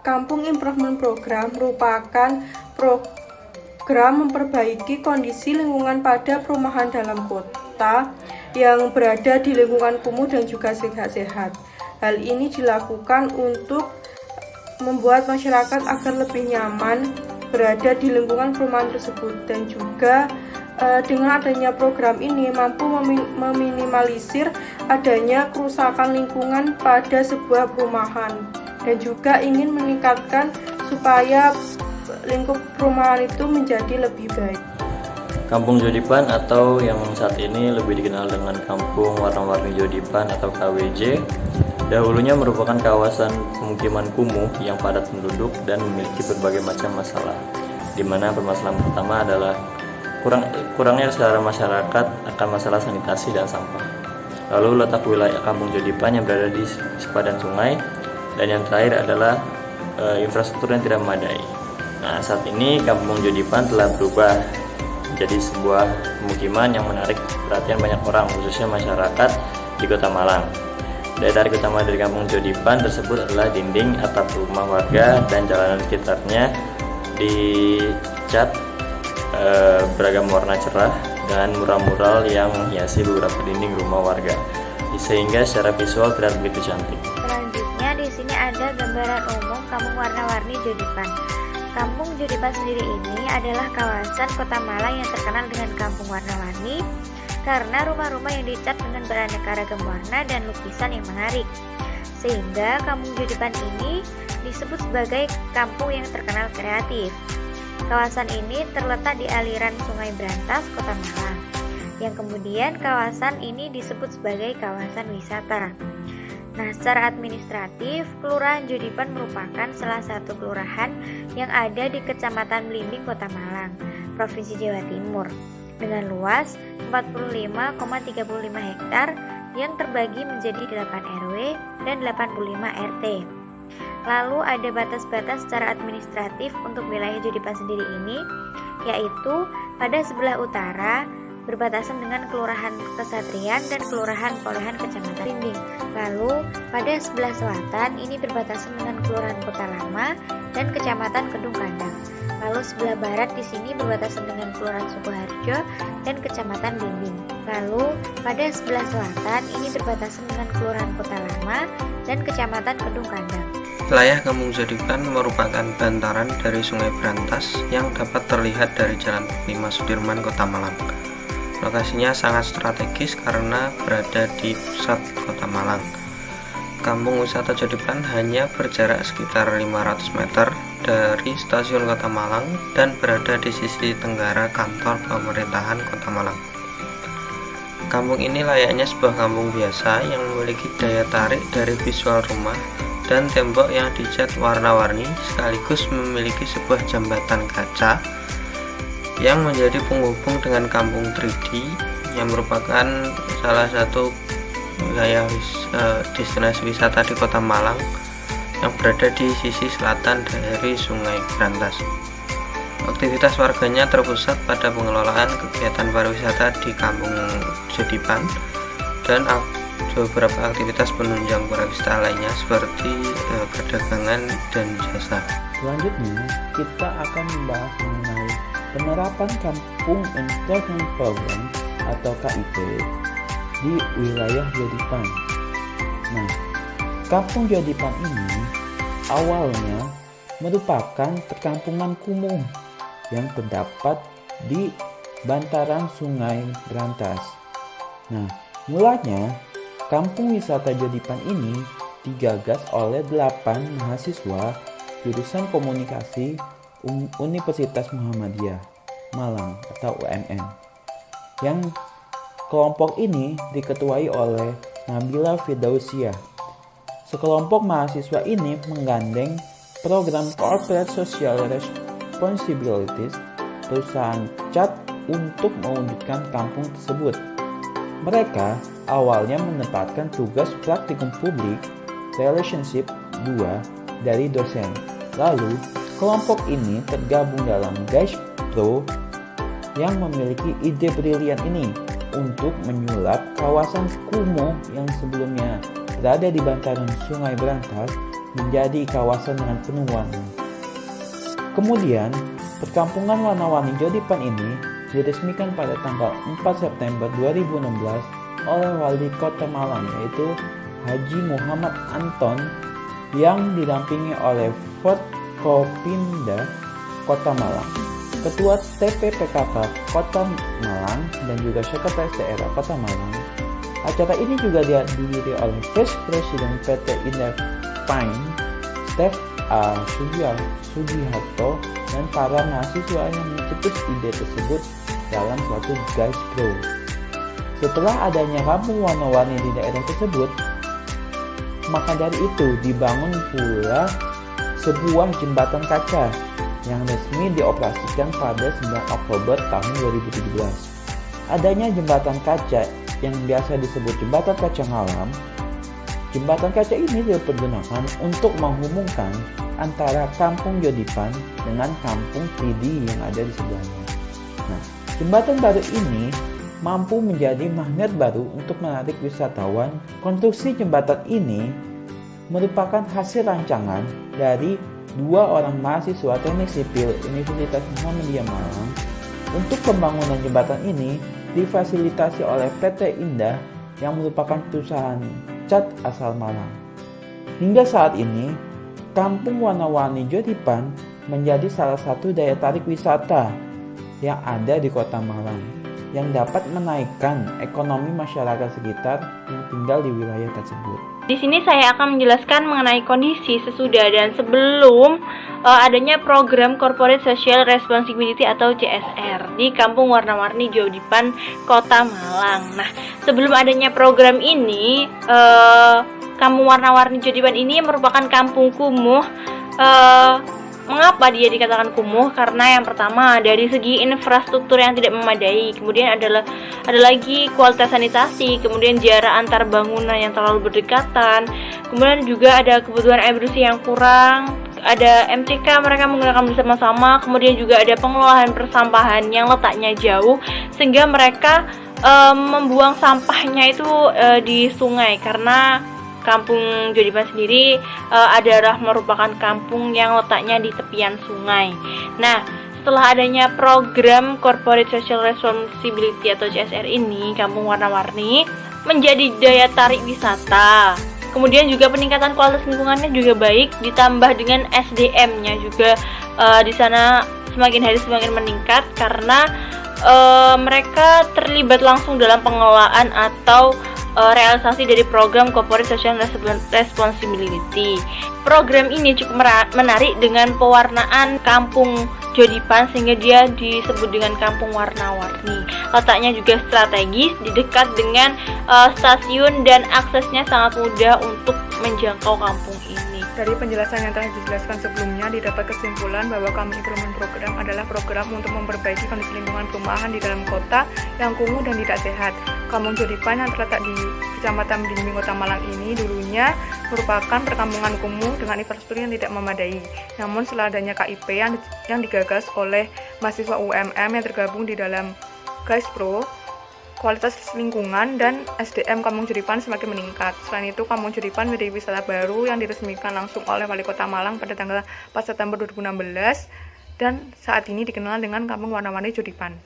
Kampung Improvement Program merupakan program memperbaiki kondisi lingkungan pada perumahan dalam kota yang berada di lingkungan kumuh dan juga sehat-sehat. Hal ini dilakukan untuk membuat masyarakat agar lebih nyaman berada di lingkungan perumahan tersebut, dan juga dengan adanya program ini mampu meminimalisir adanya kerusakan lingkungan pada sebuah perumahan, dan juga ingin meningkatkan supaya lingkup perumahan itu menjadi lebih baik. Kampung Jodipan atau yang saat ini lebih dikenal dengan Kampung Warna-Warni Jodipan atau KWJ, dahulunya merupakan kawasan pemukiman kumuh yang padat penduduk dan memiliki berbagai macam masalah, di mana permasalahan pertama adalah kurangnya kesadaran masyarakat akan masalah sanitasi dan sampah. Lalu letak wilayah Kampung Jodipan yang berada di sepadan sungai, dan yang terakhir adalah infrastruktur yang tidak memadai. Nah, saat ini Kampung Jodipan telah berubah menjadi sebuah pemukiman yang menarik perhatian banyak orang, khususnya masyarakat di Kota Malang. Daya tarik utama dari Kampung Jodipan tersebut adalah dinding atap rumah warga dan jalanan sekitarnya dicat beragam warna cerah dan mural-mural yang menghiasi beberapa dinding rumah warga, sehingga secara visual terlihat begitu cantik. Selanjutnya di sini ada gambaran umum Kampung Warna-Warni Jodipan. Kampung Jodipan sendiri ini adalah kawasan Kota Malang yang terkenal dengan kampung warna-warni karena rumah-rumah yang dicat dengan beraneka ragam warna dan lukisan yang menarik, sehingga Kampung Jodipan ini disebut sebagai kampung yang terkenal kreatif. Kawasan ini terletak di aliran Sungai Brantas, Kota Malang, yang kemudian kawasan ini disebut sebagai kawasan wisata. Nah, secara administratif, Kelurahan Jodipan merupakan salah satu kelurahan yang ada di Kecamatan Belimbing, Kota Malang, Provinsi Jawa Timur, dengan luas 45,35 hektar yang terbagi menjadi 8 RW dan 85 RT. Lalu ada batas-batas secara administratif untuk wilayah Jodipan sendiri ini, yaitu pada sebelah utara berbatasan dengan Kelurahan Kesatrian dan Kelurahan Polohan Kecamatan Belimbing. Lalu pada sebelah selatan ini berbatasan dengan Kelurahan Kota Lama dan Kecamatan Kedung Kandang. Lalu sebelah barat di sini berbatasan dengan Kelurahan Sukoharjo dan Kecamatan Belimbing. Lalu pada sebelah selatan ini berbatasan dengan Kelurahan Kota Lama dan Kecamatan Kedung Kandang. Wilayah Kampung Jodipan merupakan bantaran dari Sungai Brantas yang dapat terlihat dari Jalan 5 Sudirman, Kota Malang. Lokasinya sangat strategis karena berada di pusat Kota Malang. Kampung wisata Jodipan hanya berjarak sekitar 500 meter dari stasiun Kota Malang dan berada di sisi tenggara kantor pemerintahan Kota Malang. Kampung ini layaknya sebuah kampung biasa yang memiliki daya tarik dari visual rumah dan tembok yang dicat warna-warni, sekaligus memiliki sebuah jembatan kaca yang menjadi penghubung dengan kampung 3D yang merupakan salah satu wilayah destinasi wisata di Kota Malang yang berada di sisi selatan dari Sungai Brantas. Aktivitas warganya terpusat pada pengelolaan kegiatan pariwisata di Kampung Jodipan dan beberapa aktivitas penunjang pariwisata lainnya seperti perdagangan dan jasa. Selanjutnya, kita akan membahas mengenai penerapan Kampung Improvement Program atau KIP di wilayah Jodipan. Nah, Kampung Jodipan ini awalnya merupakan perkampungan kumuh yang terdapat di bantaran Sungai Brantas. Nah, mulanya Kampung Wisata Jodipan ini digagas oleh 8 mahasiswa jurusan Komunikasi Universitas Muhammadiyah Malang atau UMM. Yang kelompok ini diketuai oleh Nabila Firdausyah. Sekelompok mahasiswa ini menggandeng program Corporate Social Responsibilities perusahaan cat untuk mewujudkan kampung tersebut. Mereka awalnya menempatkan tugas praktikum publik relationship 2 dari dosen. Lalu, kelompok ini tergabung dalam Guys Pro yang memiliki ide brilian ini untuk menyulap kawasan kumuh yang sebelumnya berada di bantaran Sungai Brantas menjadi kawasan dengan penuh warna. Kemudian, perkampungan warna-warni Jodipan ini diresmikan pada tanggal 4 September 2016 oleh Wali Kota Malang, yaitu Haji Muhammad Anton, yang didampingi oleh Forkopimda Kota Malang, Ketua TPPKK Kota Malang, dan juga Sekretaris Daerah Kota Malang. Acara ini juga dihadiri oleh Vice President PT Indah Pine, Stef A. Sugiharto, dan para mahasiswa yang mencetus ide tersebut dalam suatu guys pro. Setelah adanya kampung warna-warni di daerah tersebut, maka dari itu dibangun pula sebuah jembatan kaca yang resmi dioperasikan pada 9 Oktober tahun 2017. Adanya jembatan kaca yang biasa disebut jembatan kaca ngalam, jembatan kaca ini dipergunakan untuk menghubungkan antara kampung Jodipan dengan kampung Pidi yang ada di sebelahnya. Nah, jembatan baru ini mampu menjadi magnet baru untuk menarik wisatawan. Konstruksi jembatan ini merupakan hasil rancangan dari 2 orang mahasiswa teknik sipil Universitas Muhammadiyah Malang. Untuk pembangunan jembatan ini difasilitasi oleh PT Indah yang merupakan perusahaan cat asal Malang. Hingga saat ini, Kampung Warna-Warni Jodipan menjadi salah satu daya tarik wisata yang ada di Kota Malang, yang dapat menaikkan ekonomi masyarakat sekitar yang tinggal di wilayah tersebut. Di sini saya akan menjelaskan mengenai kondisi sesudah dan sebelum adanya program Corporate Social Responsibility atau CSR di Kampung Warna-Warni Jodipan Kota Malang. Nah, sebelum adanya program ini, Kampung Warna-Warni Jodipan ini merupakan kampung kumuh. Mengapa dia dikatakan kumuh? Karena yang pertama dari segi infrastruktur yang tidak memadai, kemudian ada lagi kualitas sanitasi, kemudian jarak antar bangunan yang terlalu berdekatan, kemudian juga ada kebutuhan air bersih yang kurang, ada MCK mereka menggunakan bersama-sama, kemudian juga ada pengelolaan persampahan yang letaknya jauh sehingga mereka membuang sampahnya itu di sungai, karena Kampung Jodipan sendiri adalah merupakan kampung yang letaknya di tepian sungai. Nah, setelah adanya program Corporate Social Responsibility atau CSR ini, Kampung Warna-Warni menjadi daya tarik wisata. Kemudian juga peningkatan kualitas lingkungannya juga baik, ditambah dengan SDM-nya juga di sana semakin hari semakin meningkat karena mereka terlibat langsung dalam pengelolaan atau realisasi dari program Corporate Social Responsibility. Program ini cukup menarik dengan pewarnaan Kampung Jodipan sehingga dia disebut dengan Kampung Warna-Warni. Letaknya juga strategis, di dekat dengan stasiun dan aksesnya sangat mudah untuk menjangkau kampung ini. Dari penjelasan yang telah dijelaskan sebelumnya, didapat kesimpulan bahwa Kampung Improvement Program adalah program untuk memperbaiki kondisi lingkungan perumahan di dalam kota yang kumuh dan tidak sehat. Kampung Jodipan yang terletak di Kecamatan Blimbing, Kota Malang ini dulunya merupakan perkampungan kumuh dengan infrastruktur yang tidak memadai. Namun setelah adanya KIP yang digagas oleh mahasiswa UMM yang tergabung di dalam GAIS Pro, kualitas lingkungan dan SDM Kampung Jodipan semakin meningkat. Selain itu, Kampung Jodipan menjadi wisata baru yang diresmikan langsung oleh Wali Kota Malang pada tanggal 4 September 2016 dan saat ini dikenal dengan Kampung Warna-Warni Jodipan.